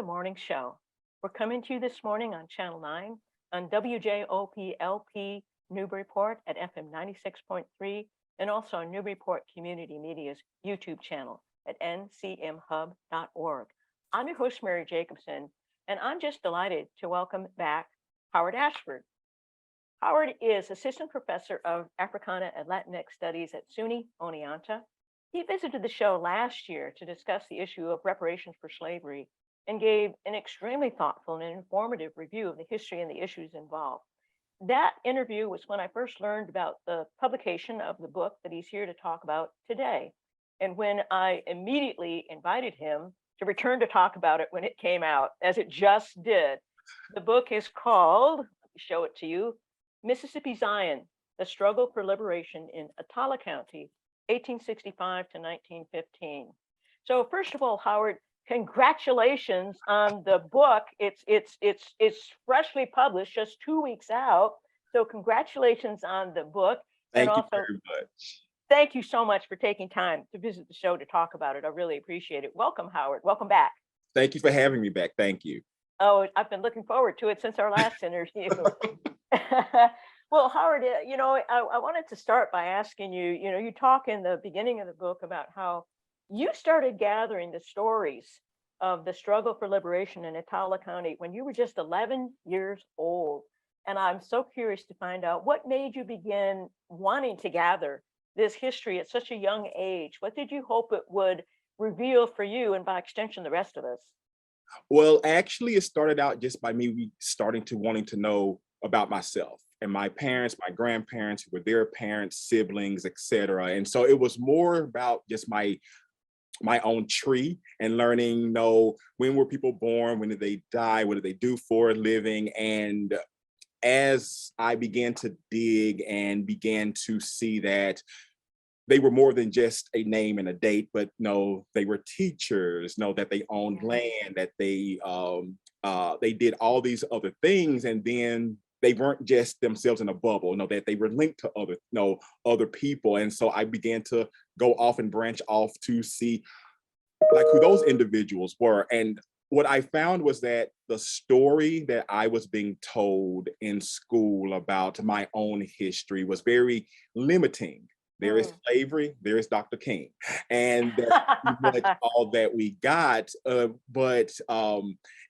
Morning Show. We're coming to you this morning on Channel 9, on WJOP-LP Newburyport at FM 96.3, and also on Newburyport Community Media's YouTube channel at ncmhub.org. I'm your host, Mary Jacobsen, and I'm just delighted to welcome back Howard Ashford. Howard is Assistant Professor of Africana and Latinx Studies at SUNY, Oneonta. He visited the show last year to discuss the issue of reparations for slavery and gave an extremely thoughtful and informative review of the history and the issues involved. That interview was when I first learned about the publication of the book that he's here to talk about today. And when I immediately invited him to return to talk about it when it came out, as it just did. The book is called, let me show it to you, Mississippi Zion, The Struggle for Liberation in Attala County, 1865 to 1915. So first of all, Howard, congratulations on the book. It's freshly published, just 2 weeks out. So congratulations on the book. Thank you very much. Thank you so much for taking time to visit the show to talk about it. I really appreciate it. Welcome, Howard. Welcome back. Thank you for having me back. Thank you. Oh, I've been looking forward to it since our last interview. Well, Howard, I wanted to start by asking you, you talk in the beginning of the book about how you started gathering the stories of the struggle for liberation in Attala County when you were just 11 years old. And I'm so curious to find out what made you begin wanting to gather this history at such a young age. What did you hope it would reveal for you and by extension, the rest of us? Well, actually, it started out just by me wanting to know about myself and my parents, my grandparents, who were their parents, siblings, etc. And so it was more about just my own tree and learning, when were people born, when did they die, what did they do for a living. And as I began to dig and began to see that they were more than just a name and a date, but they were teachers, that they owned land, that they did all these other things, and then they weren't just themselves in a bubble, that they were linked to other people. And so I began to go off and branch off to see like who those individuals were. And what I found was that the story that I was being told in school about my own history was very limiting. There is slavery, there is Dr. King, and that's pretty much all that we got. But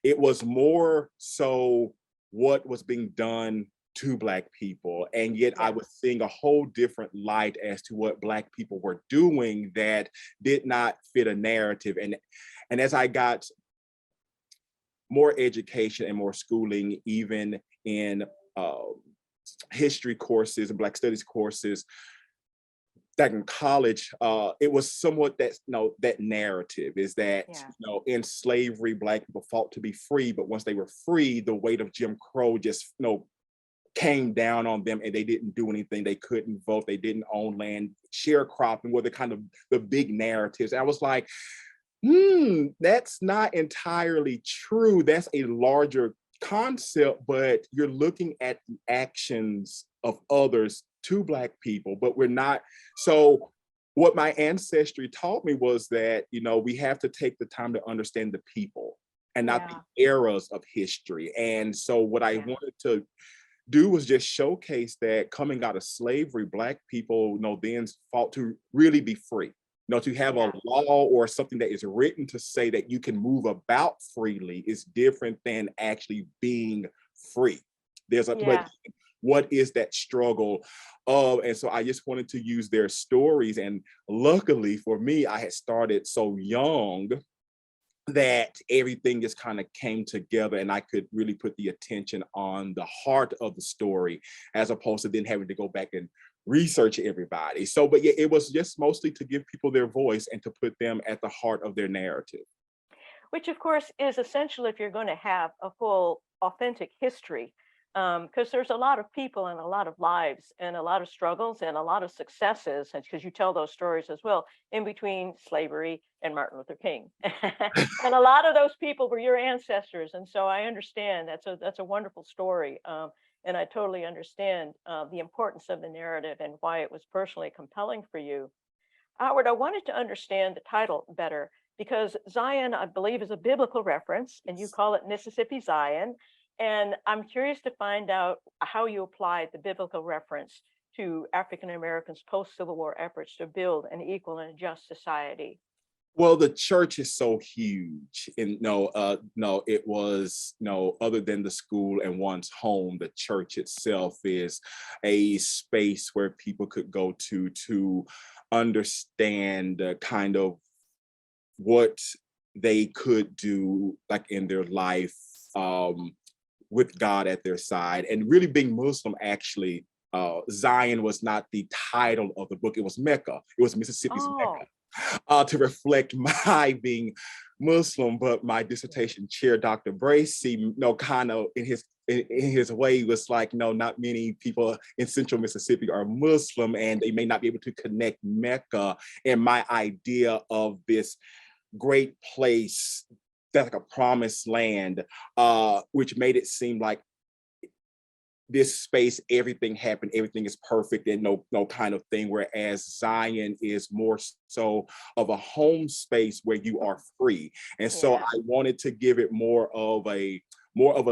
it was more so what was being done to Black people. And yet I was seeing a whole different light as to what Black people were doing that did not fit a narrative. And as I got more education and more schooling, even in history courses and Black studies courses, back in college, it was somewhat that that narrative is that in slavery, Black people fought to be free, but once they were free, the weight of Jim Crow just came down on them, and they didn't do anything. They couldn't vote, they didn't own land. Sharecropping were the kind of the big narratives. I was like, that's not entirely true. That's a larger concept, but you're looking at the actions of others to Black people, but we're not. So what my ancestry taught me was that, we have to take the time to understand the people and not the eras of history. And so what I wanted to do was just showcase that coming out of slavery, Black people, then fought to really be free. To have a law or something that is written to say that you can move about freely is different than actually being free. There's but what is that struggle of? And so I just wanted to use their stories. And luckily for me, I had started so young that everything just kind of came together, and I could really put the attention on the heart of the story, as opposed to then having to go back and research everybody. So, but it was just mostly to give people their voice and to put them at the heart of their narrative. Which of course is essential if you're going to have a full authentic history, because there's a lot of people and a lot of lives and a lot of struggles and a lot of successes, and because you tell those stories as well, in between slavery and Martin Luther King. And a lot of those people were your ancestors. And so I understand that's a wonderful story. And I totally understand the importance of the narrative and why it was personally compelling for you. Howard, I wanted to understand the title better. because Zion, I believe, is a biblical reference, and you call it Mississippi Zion. And I'm curious to find out how you applied the biblical reference to African Americans' post-Civil War efforts to build an equal and just society. Well, the church is so huge, and no, it was no other than the school and one's home. The church itself is a space where people could go to understand kind of what they could do, like in their life, with God at their side, and really being Muslim. Actually, Zion was not the title of the book; it was Mecca. It was Mississippi's Oh, Mecca, to reflect my being Muslim. But my dissertation chair, Dr. Bracy, kind of in his way was like, no, not many people in central Mississippi are Muslim, and they may not be able to connect Mecca and my idea of this great place that's like a promised land, which made it seem like this space, everything happened, everything is perfect, and no kind of thing. Whereas Zion is more so of a home space where you are free. And so yeah. I wanted to give it more of a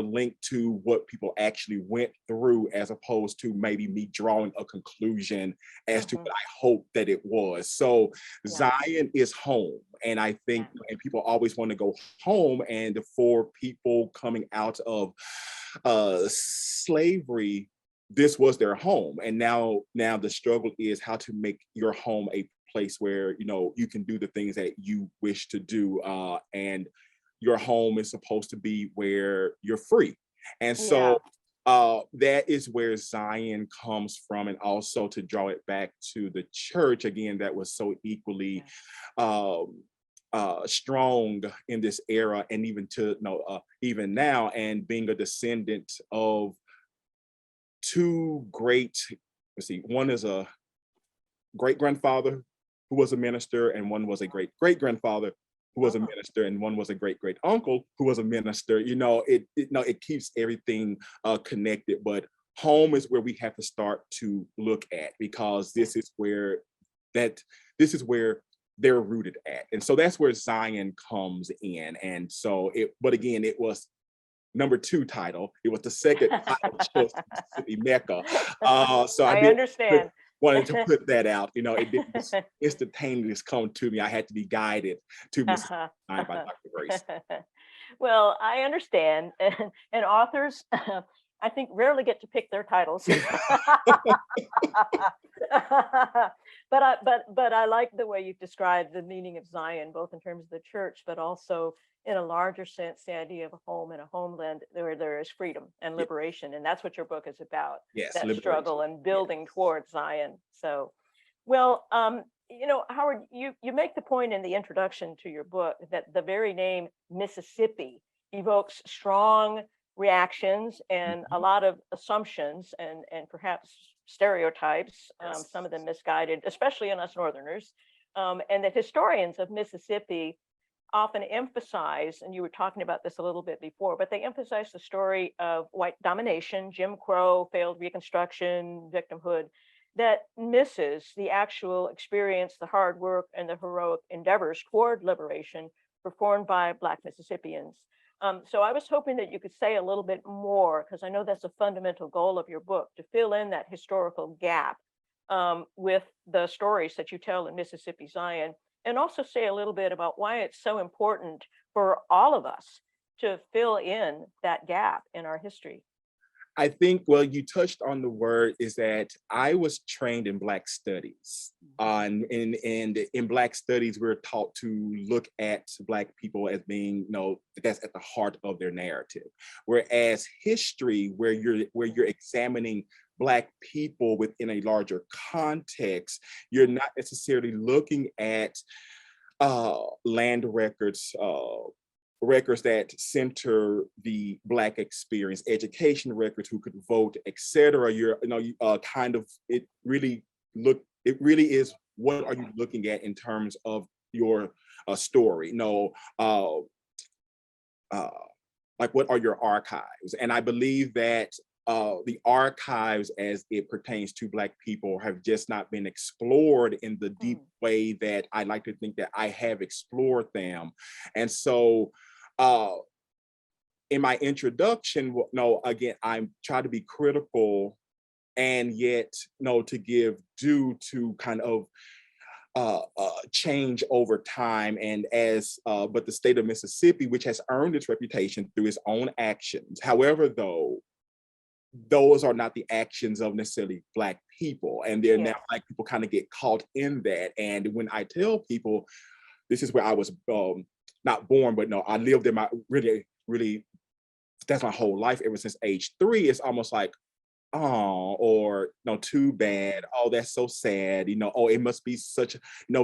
link to what people actually went through, as opposed to maybe me drawing a conclusion as to Mhm. what I hope that it was. So Nice. Zion is home. And I think, Yeah. and people always want to go home. And for people coming out of slavery, this was their home. And now the struggle is how to make your home a place where you can do the things that you wish to do, and your home is supposed to be where you're free. And Yeah. so that is where Zion comes from. And also to draw it back to the church again, that was so equally strong in this era, and even to even now, and being a descendant of two great, let's see, one is a great grandfather who was a minister, and one was a great great grandfather who was a Oh, minister, and one was a great great uncle who was a minister. It keeps everything connected. But home is where we have to start to look at, because yeah. that this is where they're rooted at. And so that's where Zion comes in. And so but again, it was number two title. It was the second title choice, Mississippi Mecca. So I I did understand. wanted to put that out. It didn't just instantaneously come to me. I had to be guided to Mississippi Uh-huh. by Dr. Grace. Well, I understand. And authors, I think, rarely get to pick their titles. But I like the way you've described the meaning of Zion, both in terms of the church, but also in a larger sense, the idea of a home and a homeland where there is freedom and Yeah. liberation. And that's what your book is about, Yes, that liberation. struggle and Yeah. building towards Zion. So, well, Howard, you make the point in the introduction to your book that the very name Mississippi evokes strong reactions and a Mhm. lot of assumptions and perhaps stereotypes, Yes. some of them misguided, especially in us Northerners, and that historians of Mississippi often emphasize, and you were talking about this a little bit before, but they emphasize the story of white domination, Jim Crow, failed Reconstruction, victimhood, that misses the actual experience, the hard work, and the heroic endeavors toward liberation performed by Black Mississippians. So I was hoping that you could say a little bit more, because I know that's a fundamental goal of your book, to fill in that historical gap with the stories that you tell in Mississippi Zion, and also say a little bit about why it's so important for all of us to fill in that gap in our history. I think, well, you touched on the word, is that I was trained in Black studies. And in Black studies, we're taught to look at Black people as being, that's at the heart of their narrative. Whereas history, where you're examining Black people within a larger context, you're not necessarily looking at land records, records that center the Black experience, education records, who could vote, etc. Kind of, it really is, what are you looking at in terms of your story? Uh, like, what are your archives? And I believe that the archives as it pertains to Black people have just not been explored in the deep way that I like to think that I have explored them. And so in my introduction, no, again, I'm trying to be critical and yet no to give due to kind of change over time. And as but the state of Mississippi, which has earned its reputation through its own actions, however, though those are not the actions of necessarily Black people, and they're now Black people kind of get caught in that. And when I tell people this is where I was not born, but no, I lived in my really that's my whole life ever since age 3, it's almost like, oh, or no, too bad. Oh, that's so sad. Oh, it must be such,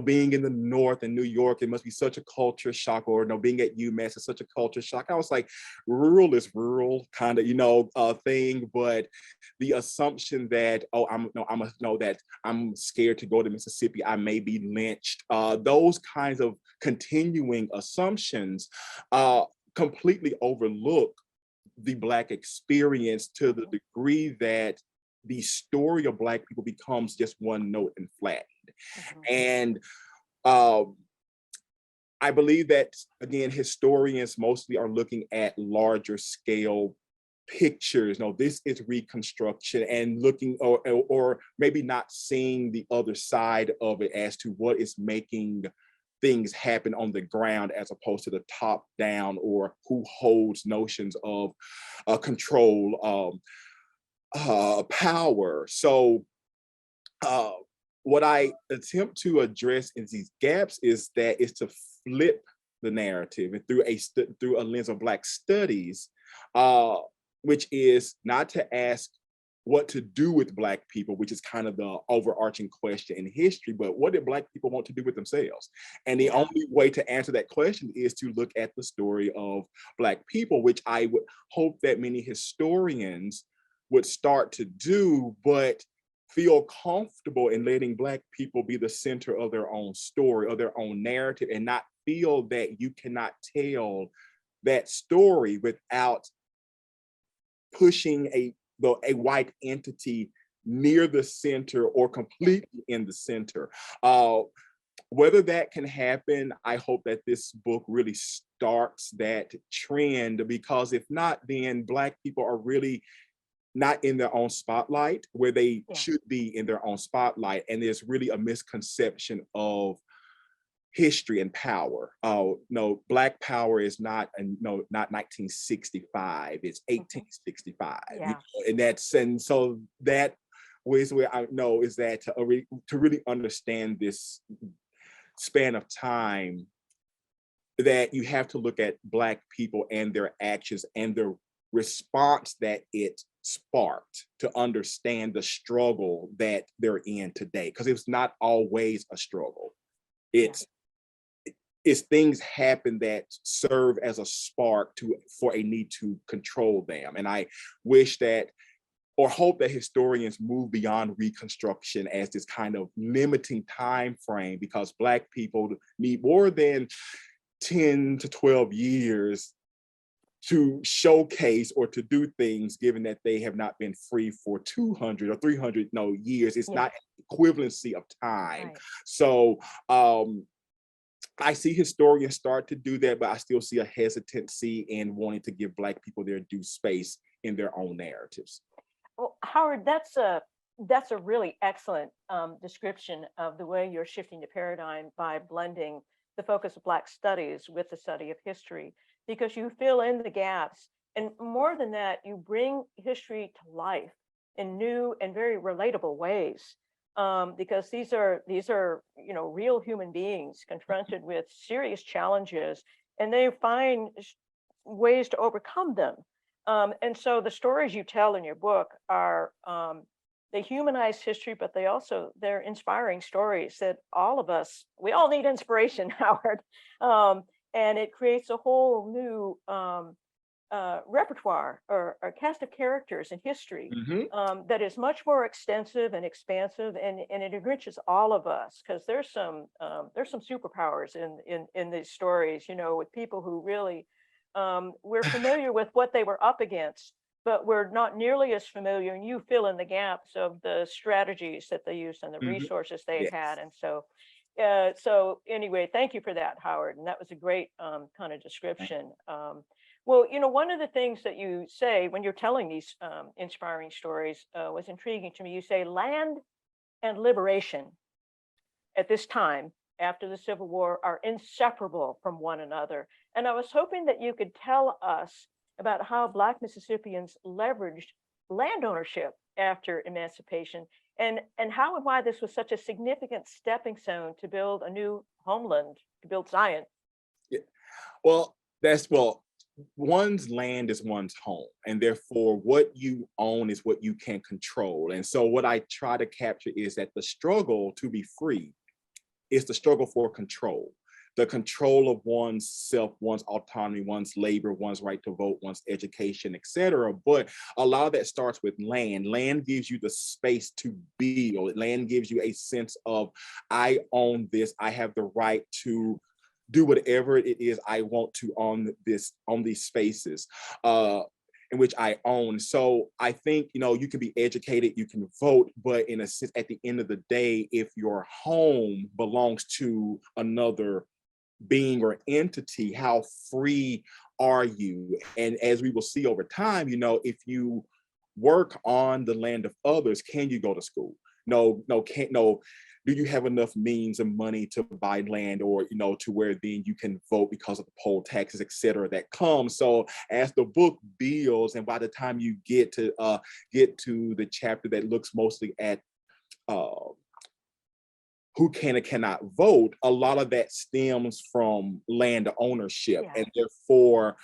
being in the North in New York, it must be such a culture shock, or being at UMass is such a culture shock. I was like, rural is rural, kind of, thing. But the assumption that, oh, I must know that I'm scared to go to Mississippi, I may be lynched. Those kinds of continuing assumptions completely overlook the Black experience to the degree that the story of Black people becomes just one note and flattened. And I believe that, again, historians mostly are looking at larger scale pictures. No, this is reconstruction, and looking or maybe not seeing the other side of it as to what is making things happen on the ground as opposed to the top down, or who holds notions of control, power. So what I attempt to address in these gaps is to flip the narrative, and through a lens of Black studies, which is not to ask what to do with Black people, which is kind of the overarching question in history, but what did Black people want to do with themselves? And the only way to answer that question is to look at the story of Black people, which I would hope that many historians would start to do, but feel comfortable in letting Black people be the center of their own story or their own narrative, and not feel that you cannot tell that story without pushing a white entity near the center or completely in the center. Whether that can happen, I hope that this book really starts that trend, because if not, then Black people are really not in their own spotlight where they should be in their own spotlight. And there's really a misconception of history and power. No, Black power is not 1965, it's 1865. And so that was where I know is that to really understand this span of time, that you have to look at Black people and their actions and the response that it sparked to understand the struggle that they're in today, because it's not always a struggle. It's things happen that serve as a spark for a need to control them. And I wish that, or hope that, historians move beyond reconstruction as this kind of limiting time frame, because Black people need more than 10 to 12 years to showcase or to do things, given that they have not been free for 200 or 300 years. It's not equivalency of time. Right. So I see historians start to do that, but I still see a hesitancy in wanting to give Black people their due space in their own narratives. Well, Howard, that's a really excellent description of the way you're shifting the paradigm by blending the focus of Black studies with the study of history, because you fill in the gaps. And more than that, you bring history to life in new and very relatable ways. Because these are real human beings confronted with serious challenges, and they find ways to overcome them. And so the stories you tell in your book are they humanize history, but they're inspiring stories that we all need inspiration, Howard. And it creates a whole new repertoire or cast of characters in history that is much more extensive and expansive, and it enriches all of us, because there's some superpowers in these stories, with people who really we're familiar with what they were up against, but we're not nearly as familiar, and you fill in the gaps of the strategies that they used and the Mhm. resources they had. Yes. And so anyway, thank you for that, Howard. And that was a great kind of Thank description. Well, one of the things that you say when you're telling these inspiring stories was intriguing to me. You say land and liberation at this time after the Civil War are inseparable from one another. And I was hoping that you could tell us about how Black Mississippians leveraged land ownership after emancipation, and how and why this was such a significant stepping stone to build a new homeland, to build Zion. you. Well, well, one's land is one's home, and therefore what you own is what you can control. And so what I try to capture is that the struggle to be free is the struggle for control. The control of one's self, one's autonomy, one's labor, one's right to vote, one's education, etc. But a lot of that starts with land. Land gives you the space to build. Land gives you a sense of, I own this. I have the right to do whatever it is I want to on these spaces in which I own. So I think, you can be educated, you can vote, but in a sense, at the end of the day, if your home belongs to another being or entity, how free are you? And as we will see over time, if you work on the land of others, can you go to school? No, can't, no. Do you have enough means and money to buy land, or to where then you can vote because of the poll taxes, et cetera, that come? So as the book builds, and by the time you get to the chapter that looks mostly at uh, who can and cannot vote, a lot of that stems from land ownership. Yeah. And therefore,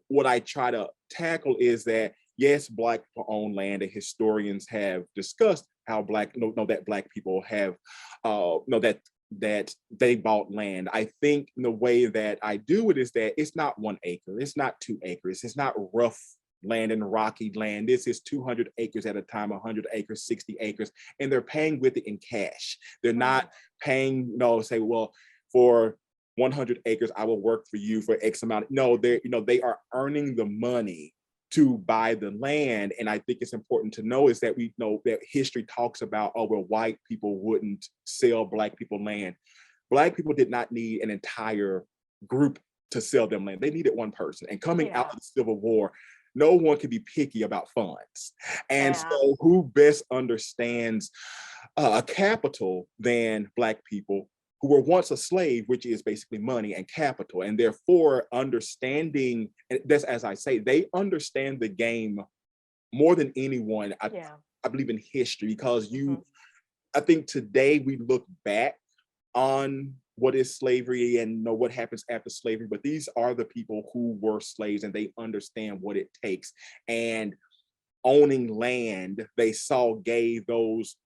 what I try to tackle is that, yes, Black people own land, and historians have discussed how that Black people have, that they bought land. I think the way that I do it is that it's not 1 acre, it's not 2 acres, it's not rough land and rocky land. This is 200 acres at a time, 100 acres, 60 acres, and they're paying with it in cash. They're not paying, say, well, for 100 acres, I will work for you for X amount. No, they are earning the money to buy the land. And I think it's important to know is that we know that history talks about, oh, well, white people wouldn't sell Black people land. Black people did not need an entire group to sell them land. They needed one person. And coming out of the Civil War, no one can be picky about funds. And so who best understands a capital than Black people who were once a slave, which is basically money and capital. And therefore understanding, and that's, as I say, they understand the game more than anyone, I believe, in history, because I think today we look back on what is slavery and what happens after slavery, but these are the people who were slaves, and they understand what it takes. And owning land, they saw, gave those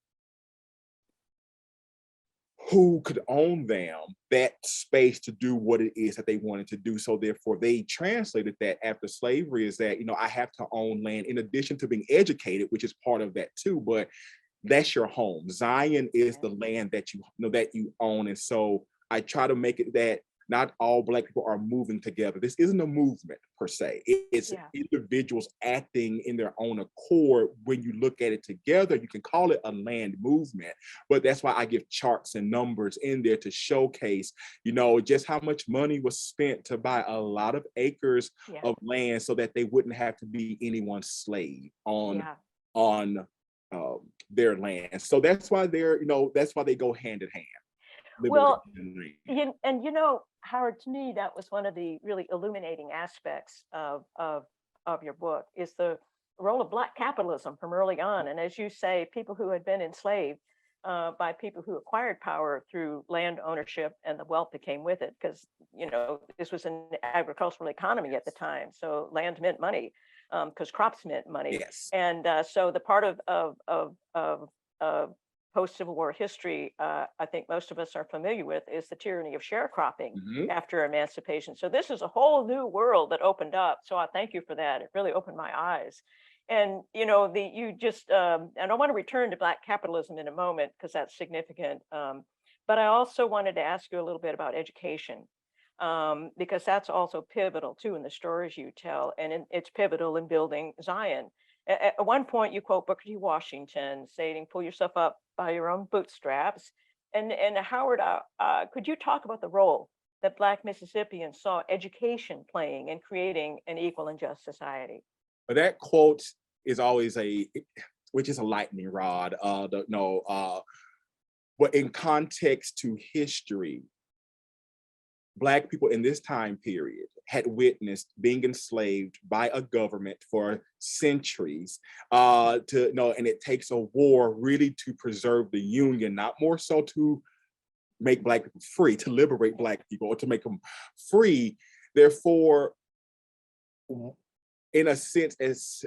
who could own them that space to do what it is that they wanted to do. So therefore they translated that after slavery is that, I have to own land in addition to being educated, which is part of that too, but that's your home. Zion is the land that you own. And so I try to make it that not all Black people are moving together. This isn't a movement per se. It's individuals acting in their own accord. When you look at it together, you can call it a land movement. But that's why I give charts and numbers in there to showcase, just how much money was spent to buy a lot of acres of land so that they wouldn't have to be anyone's slave on their land. So that's why that's why they go hand in hand. Well, Howard, to me, that was one of the really illuminating aspects of your book, is the role of Black capitalism from early on. And as you say, people who had been enslaved by people who acquired power through land ownership and the wealth that came with it, because this was an agricultural economy at the time, so land meant money, because crops meant money. And so the part of post-Civil War history, I think most of us are familiar with, is the tyranny of sharecropping after emancipation. So this is a whole new world that opened up. So I thank you for that. It really opened my eyes. And and I want to return to Black capitalism in a moment because that's significant. But I also wanted to ask you a little bit about education. because that's also pivotal too in the stories you tell, and it's pivotal in building Zion. At one point, you quote Booker T. Washington saying, "Pull yourself up by your own bootstraps." And Howard, could you talk about the role that Black Mississippians saw education playing in creating an equal and just society? But that quote is always which is a lightning rod. But in context to history, Black people in this time period had witnessed being enslaved by a government for centuries. And it takes a war really to preserve the Union, not more so to make Black people free, to liberate Black people, or to make them free. Therefore, in a sense, that's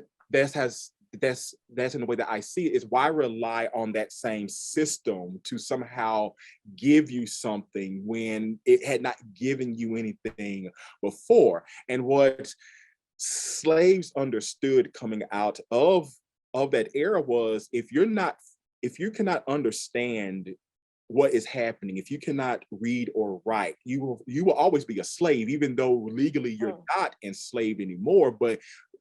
in the way that I see it, is why rely on that same system to somehow give you something when it had not given you anything before. And what slaves understood coming out of that era was, if you cannot understand what is happening, if you cannot read or write, you will always be a slave, even though legally you're not enslaved anymore.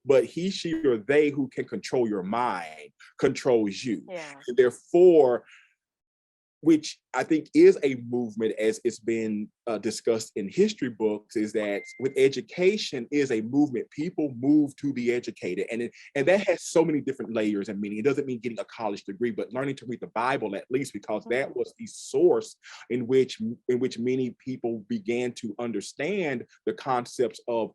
But he, she, or they who can control your mind controls you. Yeah. And therefore, which I think is a movement, as it's been discussed in history books, is that with education is a movement. People move to be educated, and that has so many different layers and meaning. It doesn't mean getting a college degree, but learning to read the Bible at least, because that was the source in which many people began to understand the concepts of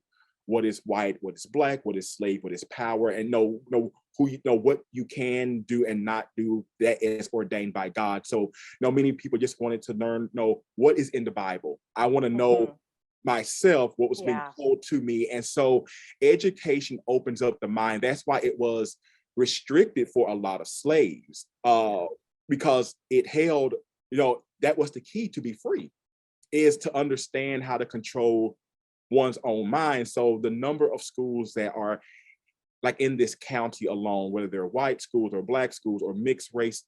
what is white, what is Black, what is slave, what is power, and know who you know, what you can do and not do that is ordained by God. So, many people just wanted to learn, what is in the Bible. I want to know myself what was being told to me. And so education opens up the mind. That's why it was restricted for a lot of slaves, because it held, that was the key to be free, is to understand how to control one's own mind. So the number of schools that are like in this county alone, whether they're white schools or Black schools or mixed race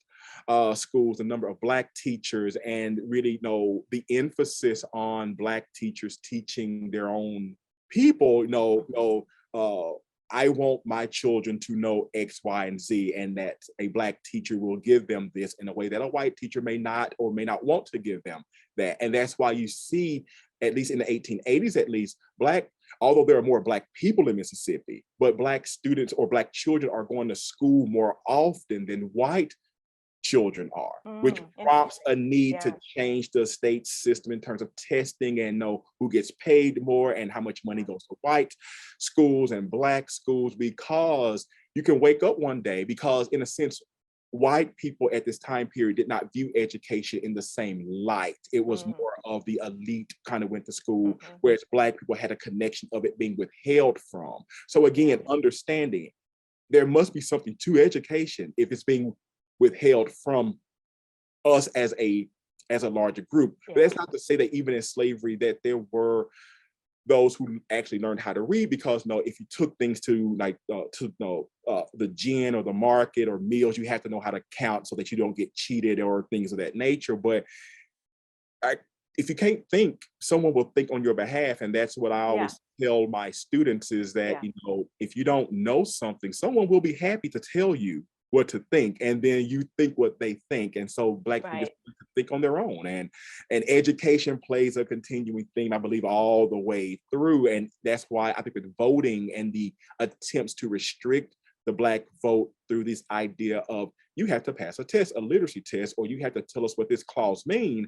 schools, the number of Black teachers, and really the emphasis on Black teachers teaching their own people, I want my children to know X, Y, and Z, and that a Black teacher will give them this in a way that a white teacher may not or may not want to give them that. And that's why you see, at least in the 1880s, at least, although there are more Black people in Mississippi, but Black students or Black children are going to school more often than white children are, which prompts a need to change the state system in terms of testing and know who gets paid more and how much money goes to white schools and Black schools, because you can wake up one day, because in a sense, white people at this time period did not view education in the same light. It was more of the elite kind of went to school, whereas Black people had a connection of it being withheld from. So again, understanding there must be something to education if it's being withheld from us as a larger group. But that's not to say that even in slavery that there were those who actually learned how to read, because if you took things to the gin or the market or meals, you have to know how to count so that you don't get cheated or things of that nature. But if you can't think, someone will think on your behalf. And that's what I always tell my students, is that, if you don't know something, someone will be happy to tell you what to think, and then you think what they think. And so Black people just think on their own, and education plays a continuing theme, I believe, all the way through. And that's why I think with voting and the attempts to restrict the Black vote through this idea of you have to pass a test, a literacy test, or you have to tell us what this clause means,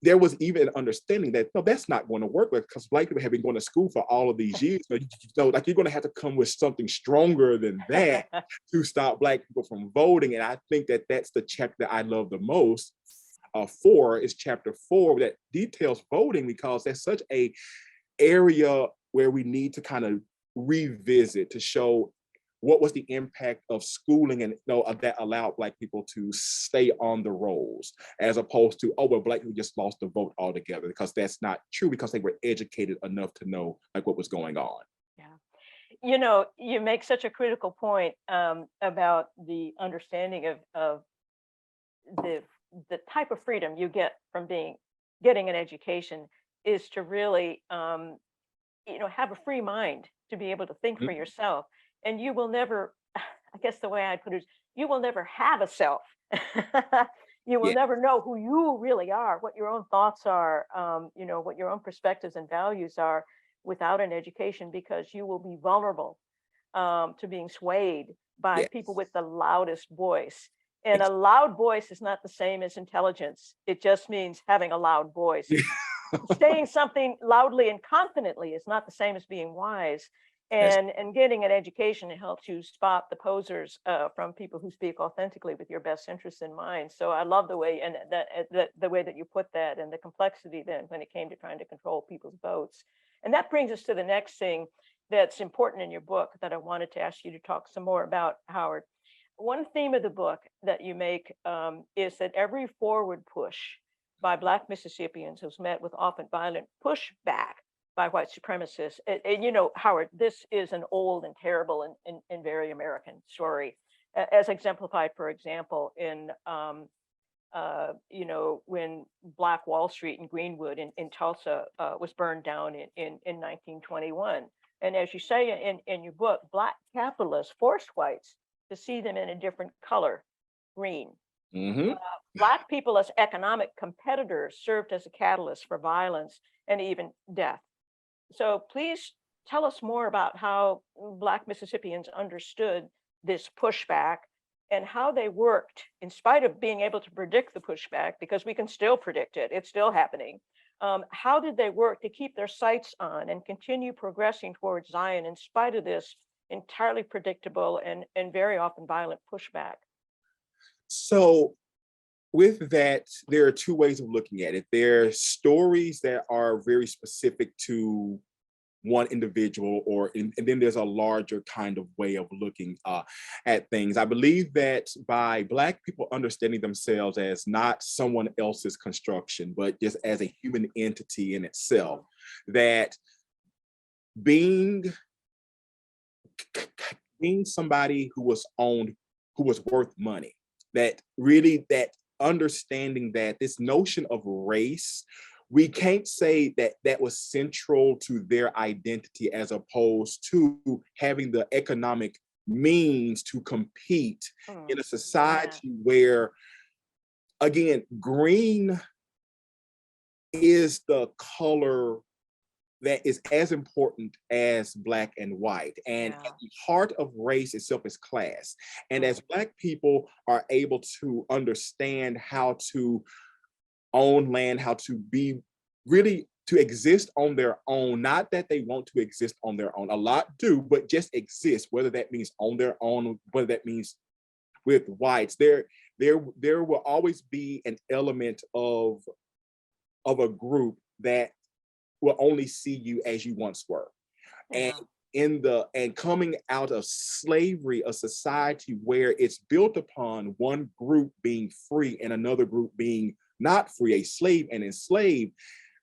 there was even an understanding that that's not going to work, because Black people have been going to school for all of these years. You're going to have to come with something stronger than that to stop Black people from voting. And I think that that's the chapter that I love the most. 4 is chapter 4 that details voting, because that's such a area where we need to kind of revisit to show what was the impact of schooling and that allowed Black people to stay on the rolls, as opposed to, Black people just lost the vote altogether, because that's not true, because they were educated enough to know what was going on. Yeah. You make such a critical point about the understanding of the type of freedom you get from getting an education is to really, have a free mind to be able to think for Mhm. yourself. And you will never, I guess the way I put it is, you will never have a self. You will Yeah. never know who you really are, what your own thoughts are, what your own perspectives and values are without an education, because you will be vulnerable to being swayed by Yes. people with the loudest voice. And a Ex- loud voice is not the same as intelligence. It just means having a loud voice. Saying something loudly and confidently is not the same as being wise. That's And getting an education helps you spot the posers from people who speak authentically with your best interests in mind. So I love the way, and that the way that you put that, and the complexity then when it came to trying to control people's votes. And that brings us to the next thing that's important in your book that I wanted to ask you to talk some more about, Howard. One theme of the book that you make is that every forward push by Black Mississippians was met with often violent pushback by white supremacists. And Howard, this is an old and terrible and very American story, as exemplified, for example, in when Black Wall Street in Greenwood in Tulsa was burned down in 1921. And as you say in your book, Black capitalists forced whites to see them in a different color, green. Mhm. Black people as economic competitors served as a catalyst for violence and even death. So please tell us more about how Black Mississippians understood this pushback and how they worked in spite of being able to predict the pushback, because we can still predict it, it's still happening. How did they work to keep their sights on and continue progressing towards Zion in spite of this entirely predictable and very often violent pushback? So with that, there are two ways of looking at it. There are stories that are very specific to one individual, and then there's a larger kind of way of looking at things. I believe that by Black people understanding themselves as not someone else's construction, but just as a human entity in itself, that being being somebody who was owned, who was worth money, that really that understanding that this notion of race, we can't say that that was central to their identity as opposed to having the economic means to compete in a Yeah. society where, again, green is the color that is as important as Black and white. And at Yeah. the heart of race itself is class. And Mm. as Black people are able to understand how to own land, how to be really to exist on their own, not that they want to exist on their own. A lot do, but just exist, whether that means on their own, whether that means with whites. There will always be an element of a group that will only see you as you once were. And Yeah. coming out of slavery, a society where it's built upon one group being free and another group being not free, a slave and enslaved,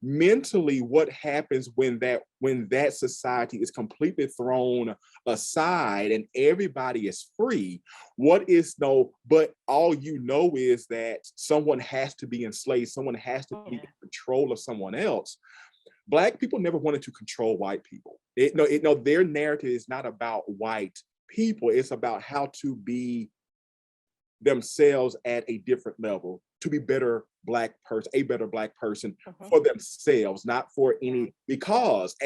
mentally what happens when that society is completely thrown aside and everybody is free, what is no but all you know is that someone has to be enslaved, someone has to be in Yeah. control of someone else. Black people never wanted to control white people. Their narrative is not about white people. It's about how to be themselves at a different level, to be a better Black person Mhm. for themselves, not for Yeah. any, because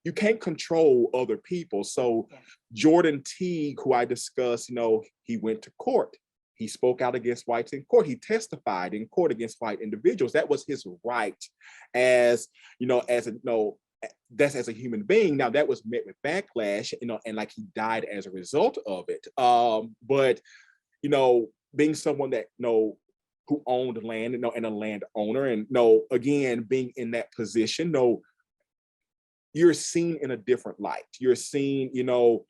you can't control other people. So Yeah. Jordan Teague, who I discussed, he went to court. He spoke out against whites in court. He testified in court against white individuals. That was his right as, that's as a human being. Now that was met with backlash, and like he died as a result of it. But being someone that who owned land, and a landowner, and again, being in that position, you're seen in a different light. You're seen, you're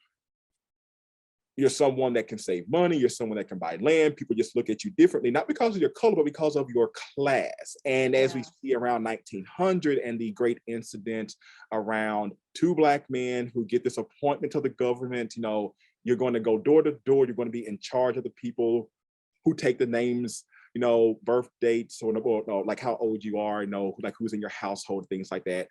someone that can save money, you're someone that can buy land. People just look at you differently, not because of your color, but because of your class. And as we Yeah. see around 1900 and the great incident around two Black men who get this appointment to the government, you're going to go door to door, you're going to be in charge of the people who take the names birth dates or like how old you are, like who's in your household, things like that.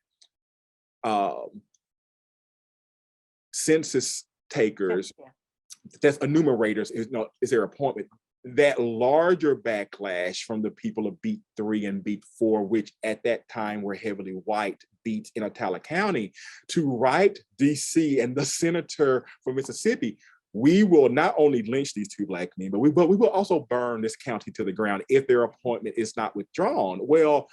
Census takers, Yeah. that's enumerators, is their appointment. That larger backlash from the people of beat 3 and beat 4, which at that time were heavily white beats in Attala County, to write DC and the senator from Mississippi, we will not only lynch these 2 Black men, but we will also burn this county to the ground if their appointment is not withdrawn. Well,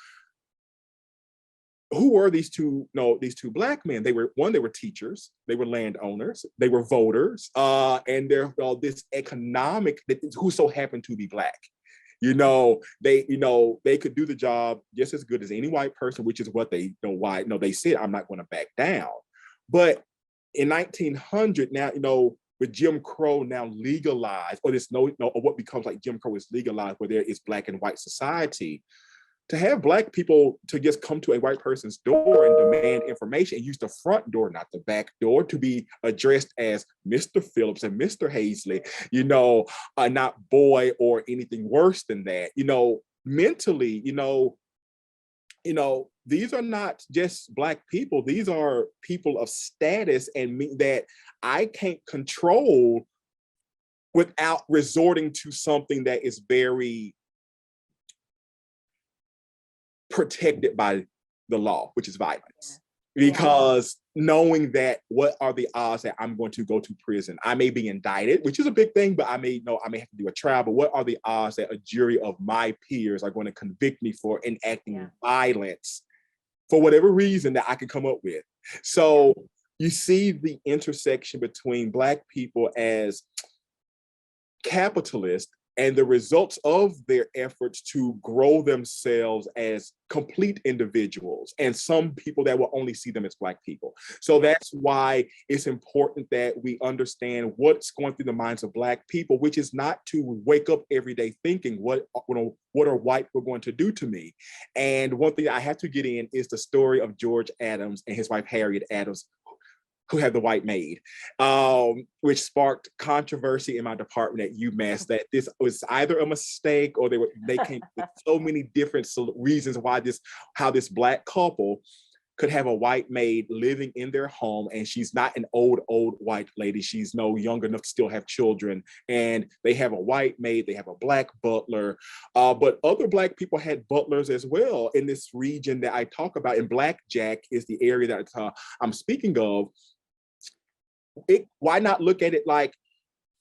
who were these two Black men? They were teachers, they were landowners, they were voters, and they're this economic who so happened to be Black. They could do the job just as good as any white person, which is what they they said, I'm not going to back down. But in 1900, now, with Jim Crow now legalized, or or what becomes like Jim Crow is legalized, where there is Black and white society, to have Black people to just come to a white person's door and demand information and use the front door, not the back door, to be addressed as Mr. Phillips and Mr. Hazley, not boy or anything worse than that. Mentally, these are not just Black people. These are people of status and that I can't control without resorting to something that is very protected by the law, which is violence. Because knowing that, what are the odds that I'm going to go to prison? I may be indicted, which is a big thing, but I may have to do a trial. But what are the odds that a jury of my peers are going to convict me for enacting violence for whatever reason that I can come up with? So you see the intersection between Black people as capitalists and the results of their efforts to grow themselves as complete individuals, and some people that will only see them as Black people. So that's why it's important that we understand what's going through the minds of Black people, which is not to wake up every day thinking, what are white people going to do to me? And one thing I have to get in is the story of George Adams and his wife Harriet Adams, who had the white maid, which sparked controversy in my department at UMass, that this was either a mistake or they came with so many different reasons how this Black couple could have a white maid living in their home, and she's not an old white lady. She's young enough to still have children, and they have a white maid, they have a Black butler, but other Black people had butlers as well in this region that I talk about. And Blackjack is the area that I'm speaking of. Why not look at it like,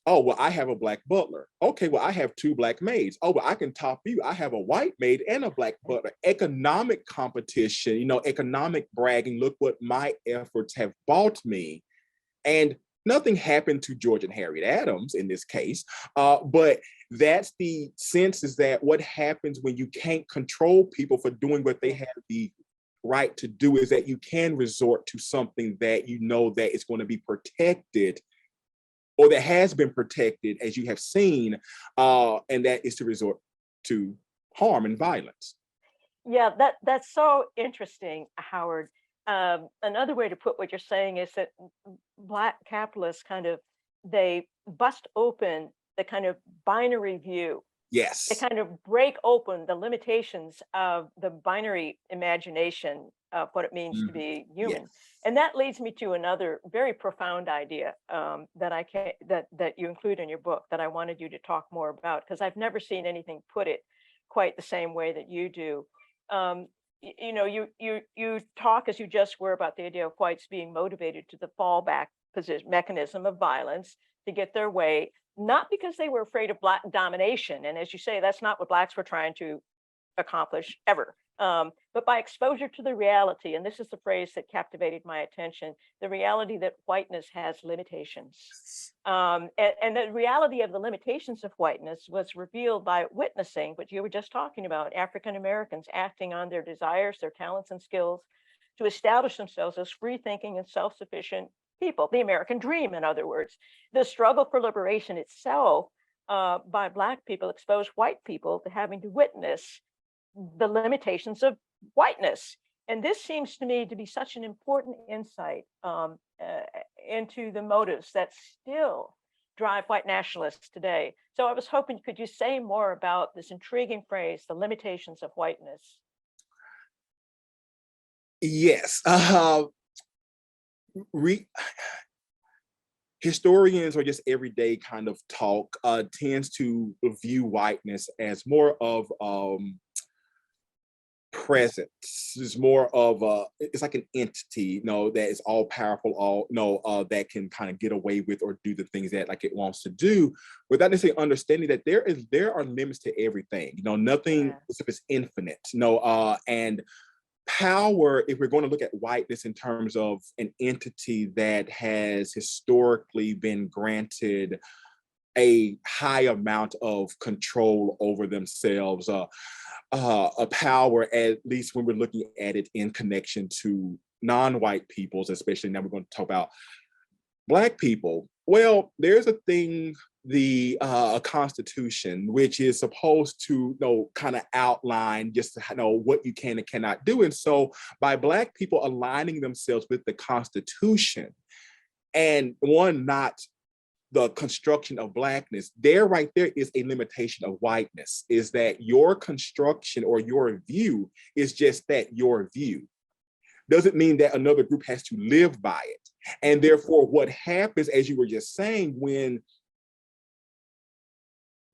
oh, well, I have a Black butler. Okay, well, I have 2 Black maids. Oh, well, I can top you. I have a white maid and a Black butler. Economic competition, economic bragging. Look what my efforts have bought me. And nothing happened to George and Harriet Adams in this case, but that's the sense, is that what happens when you can't control people for doing what they have the right to do is that you can resort to something that that is going to be protected, or that has been protected, as you have seen, and that is to resort to harm and violence. Yeah, that's so interesting, Howard. Another way to put what you're saying is that Black capitalists they bust open the kind of binary view. Yes. They kind of break open the limitations of the binary imagination of what it means to be human. Yes. And that leads me to another very profound idea that you include in your book that I wanted you to talk more about, because I've never seen anything put it quite the same way that you do. You talk, as you just were, about the idea of whites being motivated to the fallback mechanism of violence to get their way, not because they were afraid of Black domination. And as you say, that's not what Blacks were trying to accomplish ever, but by exposure to the reality. And this is the phrase that captivated my attention: the reality that whiteness has limitations. And the reality of the limitations of whiteness was revealed by witnessing what you were just talking about: African Americans acting on their desires, their talents and skills to establish themselves as free thinking and self-sufficient people, the American dream, in other words. The struggle for liberation itself by Black people exposed white people to having to witness the limitations of whiteness. And this seems to me to be such an important insight into the motives that still drive white nationalists today. So I was hoping, could you say more about this intriguing phrase, the limitations of whiteness? Yes. Re Historians or just everyday kind of talk tends to view whiteness as more of presence. It's more of it's like an entity, that is all powerful, all that can kind of get away with or do the things that like it wants to do, without necessarily understanding that there are limits to everything. Nothing is infinite. And power, if we're going to look at whiteness in terms of an entity that has historically been granted a high amount of control over themselves, a power, at least when we're looking at it in connection to non-white peoples, especially now we're going to talk about Black people. Well, there's a thing, the Constitution, which is supposed to kind of outline just what you can and cannot do. And so by Black people aligning themselves with the Constitution, and not the construction of Blackness, right there is a limitation of whiteness, is that your construction or your view is just that, your view. Doesn't mean that another group has to live by it. And therefore, what happens, as you were just saying, when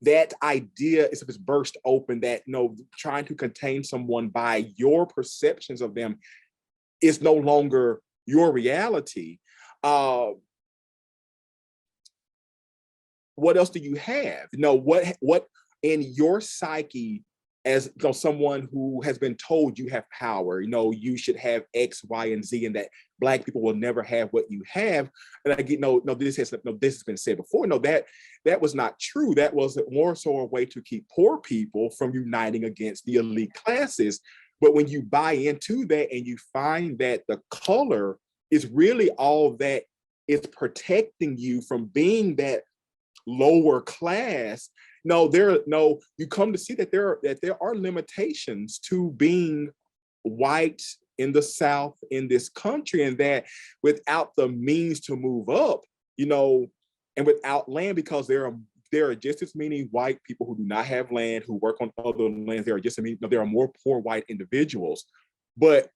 that idea is burst open, that trying to contain someone by your perceptions of them is no longer your reality. What else do you have? What in your psyche, as someone who has been told you have power, you should have X, Y, and Z, and that Black people will never have what you have. And I get this has been said before. That was not true. That was more so a way to keep poor people from uniting against the elite classes. But when you buy into that and you find that the color is really all that is protecting you from being that lower class, you come to see that there are limitations to being white in the South in this country, and that without the means to move up, and without land, because there are just as many white people who do not have land, who work on other lands. There are more poor white individuals, but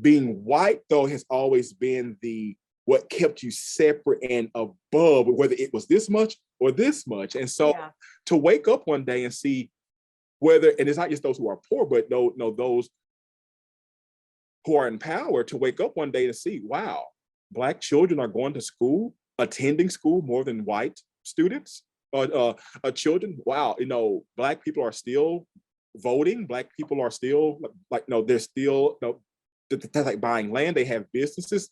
being white though has always been what kept you separate and above, whether it was this much or this much. And so to wake up one day and see whether, and it's not just those who are poor, but those who are in power, to wake up one day and see, wow, Black children are going to school, attending school more than white students, children. Wow, Black people are still voting. Black people are still they're still, that's like buying land. They have businesses.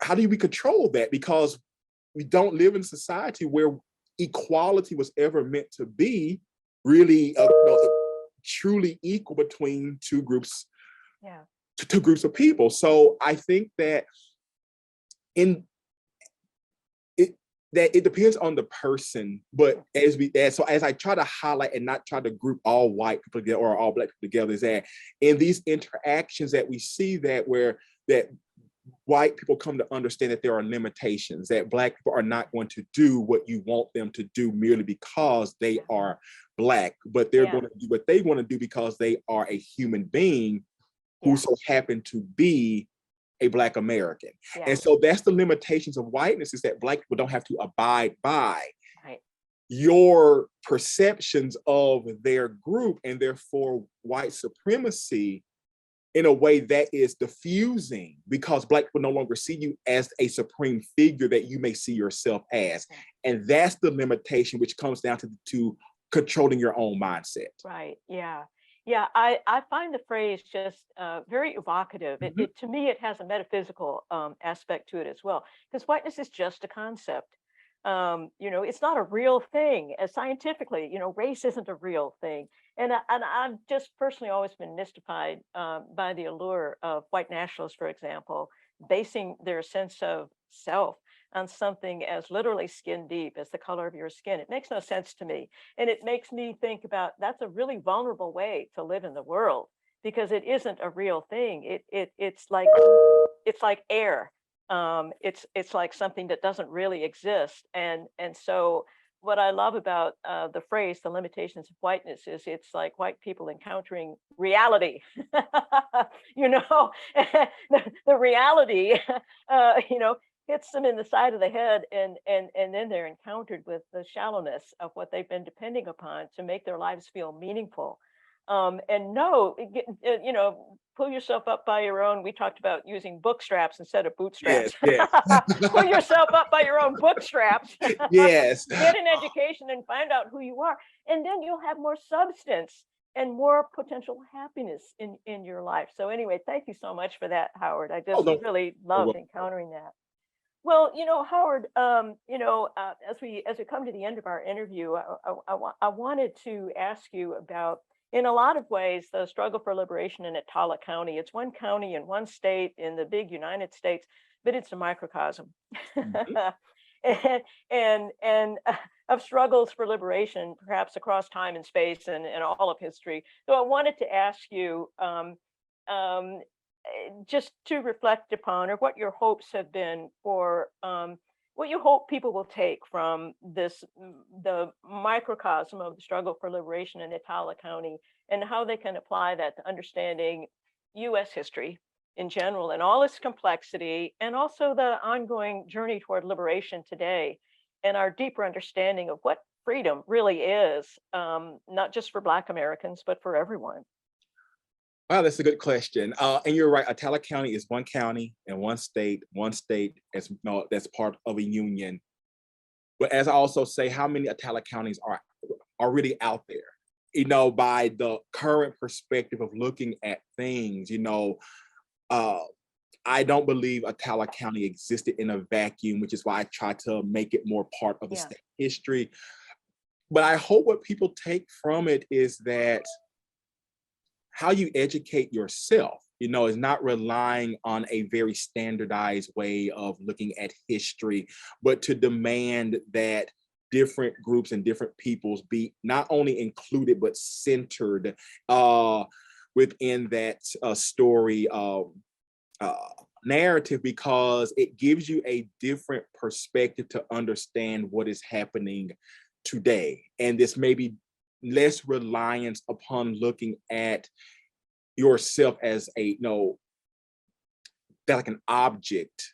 How do we control that? Because we don't live in a society where equality was ever meant to be really truly equal between two groups of people. So I think that it depends on the person, but as I try to highlight and not try to group all white people together or all Black people together, is that in these interactions that we see that white people come to understand that there are limitations, that Black people are not going to do what you want them to do merely because they are Black, but they're going to do what they want to do because they are a human being who so happen to be a Black American. And so that's the limitations of whiteness, is that Black people don't have to abide by your perceptions of their group, and therefore white supremacy in a way that is diffusing, because Black people no longer see you as a supreme figure that you may see yourself as. And that's the limitation, which comes down to controlling your own mindset. Right, yeah. Yeah, I find the phrase just very evocative. To me, it has a metaphysical aspect to it as well, because whiteness is just a concept. It's not a real thing. Scientifically, race isn't a real thing. And I've just personally always been mystified by the allure of white nationalists, for example, basing their sense of self on something as literally skin deep as the color of your skin. It makes no sense to me. And it makes me think about, that's a really vulnerable way to live in the world, because it isn't a real thing. It's like air. It's like something that doesn't really exist. And so what I love about the phrase "the limitations of whiteness" is it's like white people encountering reality. you know, the reality, you know, hits them in the side of the head, and then they're encountered with the shallowness of what they've been depending upon to make their lives feel meaningful. And no, you know, pull yourself up by your own. We talked about using bootstraps instead of Yes, bootstraps. yes, Pull yourself up by your own bootstraps. yes. Get an education and find out who you are, and then you'll have more substance and more potential happiness in your life. So anyway, thank you so much for that, Howard. I Oh just no. really Oh, loved well, encountering that. Well, you know, Howard, you know, as we come to the end of our interview, I wanted to ask you about, in a lot of ways, the struggle for liberation in Attala County. It's one county in one state in the big United States, but it's a microcosm. mhm. And of struggles for liberation, perhaps across time and space and all of history. So I wanted to ask you, um, just to reflect upon, or what your hopes have been for, what you hope people will take from this, the microcosm of the struggle for liberation in Attala County, and how they can apply that to understanding US history in general and all its complexity, and also the ongoing journey toward liberation today, and our deeper understanding of what freedom really is, not just for Black Americans, but for everyone. Wow, that's a good question. And you're right. Attala County is one county and one state as no, that's part of a union. But as I also say, how many Attala counties are really out there? You know, by the current perspective of looking at things, you know, uh, I don't believe Attala County existed in a vacuum, which is why I try to make it more part of the Yeah. state history. But I hope what people take from it is that how you educate yourself, you know, is not relying on a very standardized way of looking at history, but to demand that different groups and different peoples be not only included, but centered uh, within that story uh, narrative, because it gives you a different perspective to understand what is happening today. And this may be less reliance upon looking at yourself as a, you know, like an object,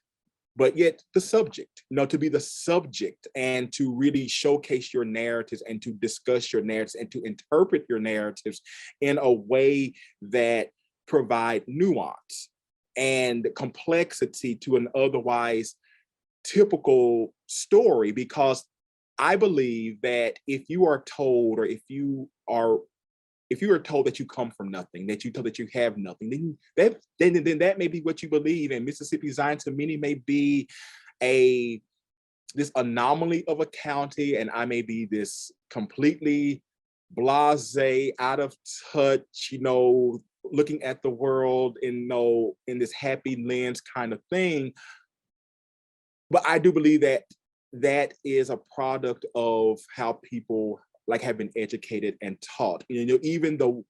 but yet the subject, you know, to be the subject and to really showcase your narratives and to discuss your narratives and to interpret your narratives in a way that provide nuance and complexity to an otherwise typical story. Because I believe that if you are told, or if you are told that you come from nothing, that you told that you have nothing, then that may be what you believe. And Mississippi Zion to many may be a this anomaly of a county, and I may be this completely blasé, out of touch, you know, looking at the world in, you know, in this happy lens kind of thing. But I do believe that that is a product of how people like have been educated and taught. You know, even the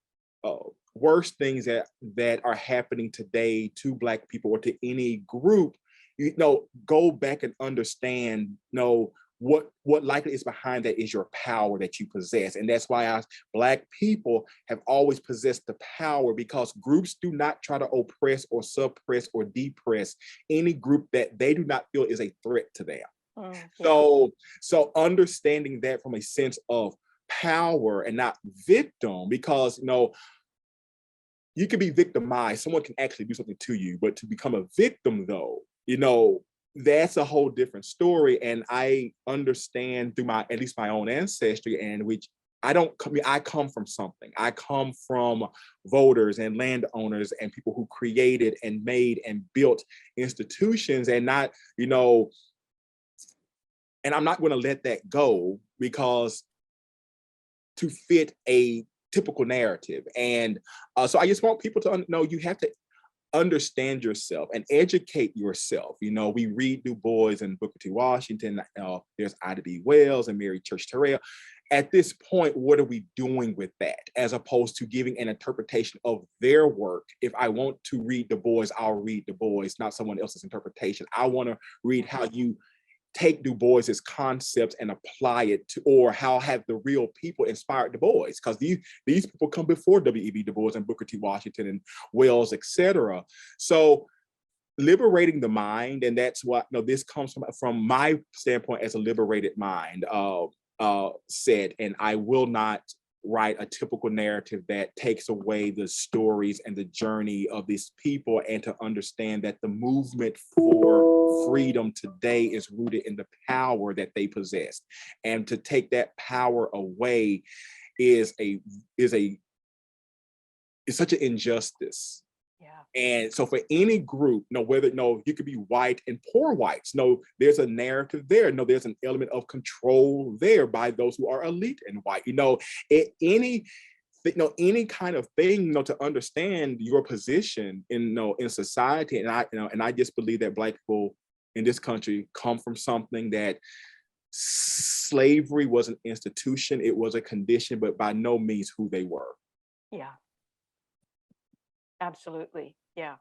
worst things that are happening today to Black people or to any group, you know, go back and understand, you know, what likely is behind that is your power that you possess. And that's why Black people have always possessed the power, because groups do not try to oppress or suppress or depress any group that they do not feel is a threat to them. Mm, yeah. So understanding that from a sense of power and not victim, because, you know, you can be victimized, someone can actually do something to you, but to become a victim, though, you know, that's a whole different story. And I understand through my, at least my own ancestry, and which I come from something. I come from voters and landowners and people who created and made and built institutions, and not, you know, and I'm not going to let that go because to fit a typical narrative. And so I just want people to know you have to understand yourself and educate yourself. You know, we read Du Bois and Booker T. Washington. There's Ida B. Wells and Mary Church Terrell. At this point, what are we doing with that, as opposed to giving an interpretation of their work? If I want to read Du Bois, I'll read Du Bois, not someone else's interpretation. I want to read how you take Du Bois's concepts and apply it to, or how have the real people inspired Du Bois? Because these people come before W.E.B. Du Bois and Booker T. Washington and Wells, etc. So liberating the mind, and that's what, you know, this comes from my standpoint as a liberated mind, said, and I will not write a typical narrative that takes away the stories and the journey of these people, and to understand that the movement for freedom today is rooted in the power that they possessed. And to take that power away is such an injustice. Yeah. And so for any group, you could be white and poor whites. No, there's a narrative there. No, there's an element of control there by those who are elite and white. Any kind of thing, to understand your position in society. And I just believe that Black people in this country come from something that slavery was an institution, it was a condition, but by no means who they were. Yeah. Absolutely. Yeah.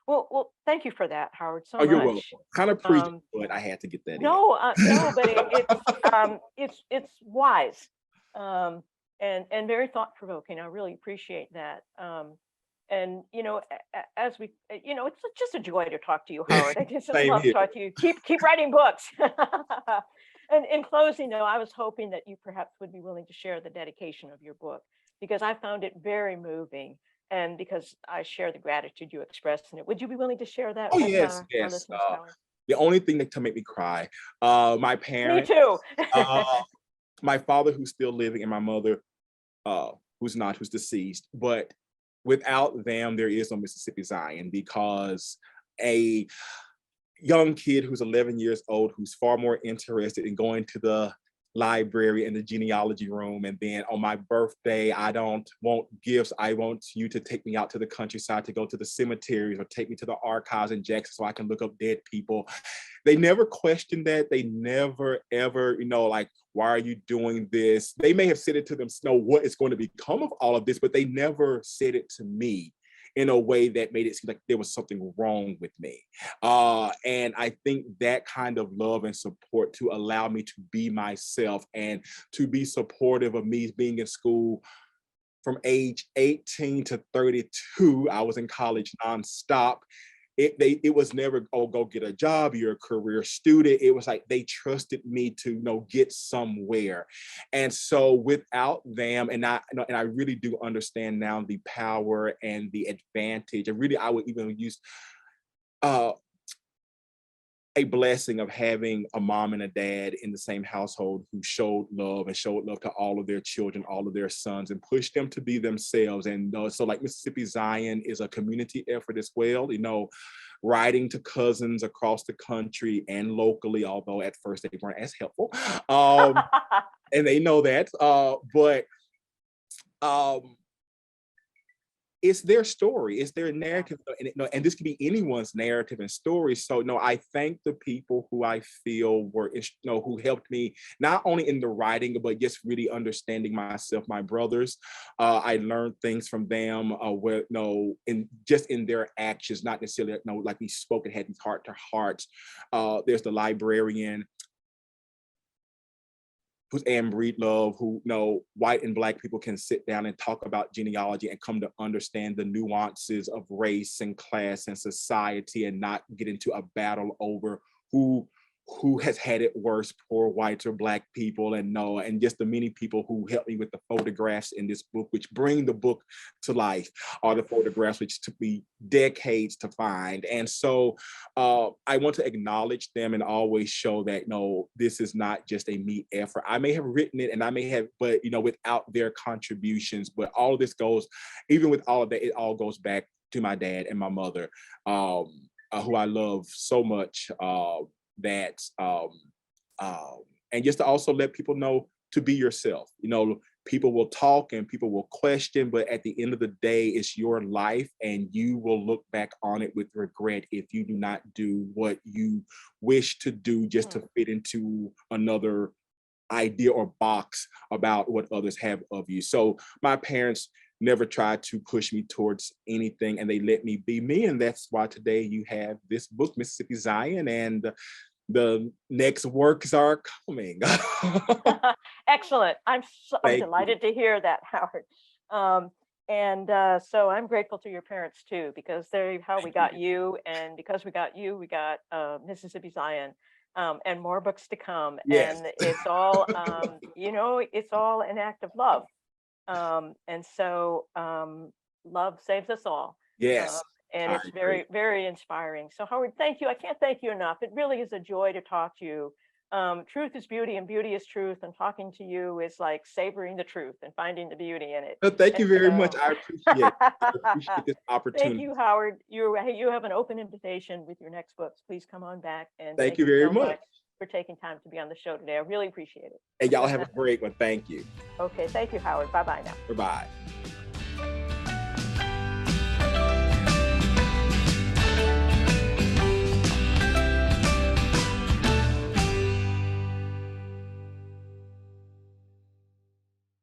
Well, thank you for that, Howard, so You're much. welcome. Kind of preached, but I had to get that in. No, but it's wise, and very thought provoking. I really appreciate that. And as we, it's just a joy to talk to you, Howard. I just Same love here. talking to you. Keep writing books. And in closing, though, I was hoping that you perhaps would be willing to share the dedication of your book, because I found it very moving. And because I share the gratitude you expressed in it, would you be willing to share that with Yes. our listeners, Howard? The only thing that can make me cry, my parents. Me too. My father, who's still living, and my mother, who's deceased. But without them, there is no Mississippi Zion, because a young kid who's 11 years old, who's far more interested in going to the library and the genealogy room, and then on my birthday, I don't want gifts, I want you to take me out to the countryside to go to the cemeteries, or take me to the archives in Jackson so I can look up dead people. They never questioned that. They never ever, why are you doing this? They may have said it to them, what is going to become of all of this, but they never said it to me in a way that made it seem like there was something wrong with me. And I think that kind of love and support to allow me to be myself, and to be supportive of me being in school from age 18 to 32. I was in college nonstop. It was never, oh, go get a job, you're a career student. It was like they trusted me to get somewhere. And so without them, and I really do understand now the power and the advantage, and really I would even use a blessing of having a mom and a dad in the same household who showed love to all of their children, all of their sons, and pushed them to be themselves. And so like Mississippi Zion is a community effort as well, writing to cousins across the country and locally, although at first they weren't as helpful. And they know that, but it's their story, it's their narrative, and this could be anyone's narrative and story. So I thank the people who I feel were, who helped me not only in the writing, but just really understanding myself. My brothers, I learned things from them, where in their actions, not necessarily like we spoke and had these heart to hearts. There's the librarian, who's Anne Breedlove, who white and Black people can sit down and talk about genealogy and come to understand the nuances of race and class and society, and not get into a battle over who has had it worse, poor whites or Black people, and just the many people who helped me with the photographs in this book, which bring the book to life, are the photographs which took me decades to find. And so I want to acknowledge them and always show that this is not just a me effort. I may have written it, and I may have, but without their contributions, but all of this goes, even with all of that, it all goes back to my dad and my mother, who I love so much. And just to also let people know to be yourself. people will talk and people will question, but at the end of the day, it's your life, and you will look back on it with regret if you do not do what you wish to do just to fit into another idea or box about what others have of you. So my parents never tried to push me towards anything, and they let me be me. And that's why today you have this book, Mississippi Zion, and the next works are coming. Excellent. I'm Thank you. delighted to hear that, Howard. So I'm grateful to your parents too, because they're how we got you, and because we got you, we got Mississippi Zion, and more books to come. Yes. And it's all, it's all an act of love. Love saves us all. Yes. And I it's agree. very, very inspiring. So Howard, thank you. I can't thank you enough. It really is a joy to talk to you. Truth is beauty and beauty is truth. And talking to you is like savoring the truth and finding the beauty in it. Thank you And very much. so, I appreciate it. I appreciate this thank opportunity. you, Howard. You have an open invitation with your next books. Please come on back. And Thank you very so much. much for taking time to be on the show today. I really appreciate it. And y'all have a great one. Thank you. Okay. Thank you, Howard. Bye-bye now. Bye-bye.